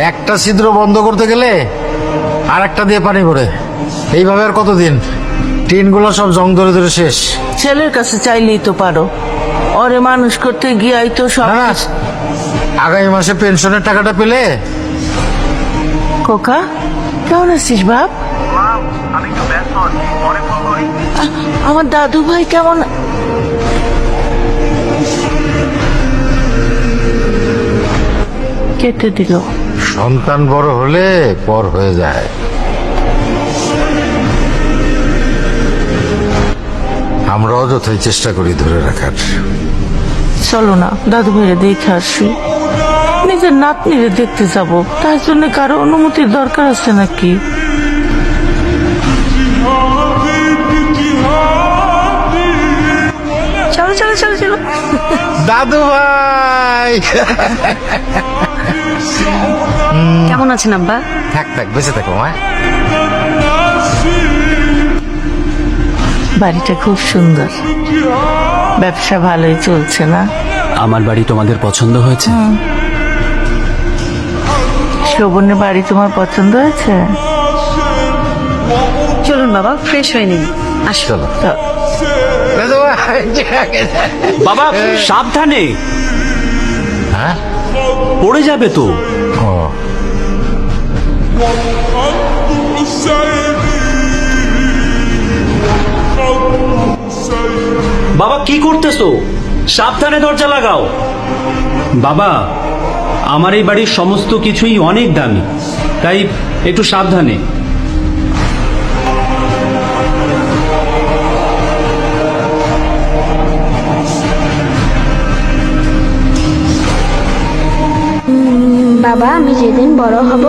একটা ছিদ্র বন্ধ করতে গেলে আর একটা দিয়ে পানি পড়ে। এইভাবে আর কতদিন? টিনগুলো সব জং ধরে ধরে শেষ। ছেলের কাছে চাইলেই তো পারো, ওরে মানুষ করতে গিয়াই তো সব। না, আগামী মাসে পেনশনের টাকাটা পেলে। খোকা, কেমন আছিস বাপ? আমার দাদু ভাই কেমন? কেটে দিল। সন্তান বড় হলে পর হয়ে যায়। আমরা অযথাই চেষ্টা করি ধরে রাখার। চলো না দাদু ভাইরে দেখে আসি। নিজের নাতনিরে দেখতে যাব, তার জন্য কারো অনুমতির দরকার আছে নাকি? চলো চলো চলো চলো। দাদু ভাই কেমন আছেন আব্বা? থাক থাক, বেঁচে থাকো মা। বাড়িটা খুব সুন্দর, ব্যবসা ভালোই চলছে না? আমার বাড়ি তোমাদের পছন্দ হয়েছে? শোভনের বাড়ি তোমার পছন্দ হয়েছে? চলুন বাবা, ফ্রেশ হয়ে নিন। আসো। চলো তো দাদু ভাই। বাবা সাবধানে, হ্যাঁ, পড়ে যাবে তো। ও বাবা কি করতেছো? সাবধানে দরজা লাগাও। বাবা, আমার এই বাড়ির সমস্ত কিছুই অনেক দামি, তাই একটু সাবধানে। বাবা, আমি যেদিন বড় হব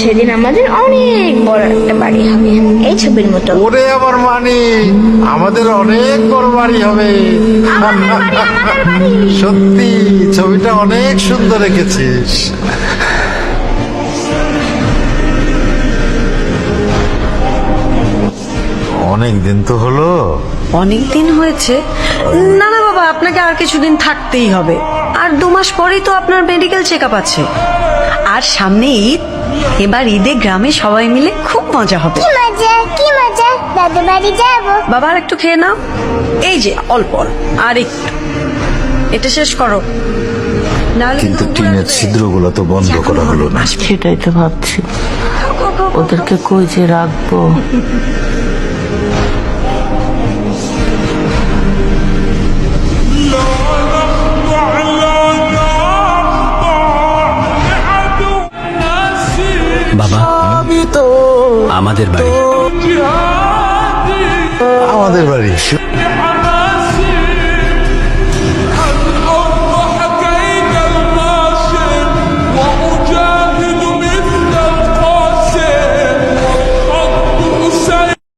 সেদিন আমাদের অনেক বড় একটা বাড়ি হবে, এই ছবির মতো। ওরে আমার মানি, আমাদের অনেক বড় বাড়ি হবে। সত্যি ছবিটা অনেক সুন্দর এঁকেছিস। অনেক দিন তো হলো। অনেক দিন হয়েছে। না না বাবা, আপনাকে আর কিছুদিন থাকতেই হবে। আর 2 মাস পরেই তো আপনার মেডিকেল চেক আপ আছে। আর সামনে ঈদ, এবার ঈদে গ্রামে সবাই মিলে খুব মজা হবে। কি মজা, কি মজা, দাদু বাড়ি যাবো। বাবা আর একটু খেয়ে নাও, এই যে অল্প অল্প, আর একটু, এটা শেষ করো। নাহলে কিন্তু দুপুর টিনের আসবে। ছিদ্রগুলো তো বন্ধ করা হলো না। সেটাই তো ভাবছি, ওদেরকে কই যে রাখবো। বাবা, আমাদের বাড়ি। আমাদের বাড়ি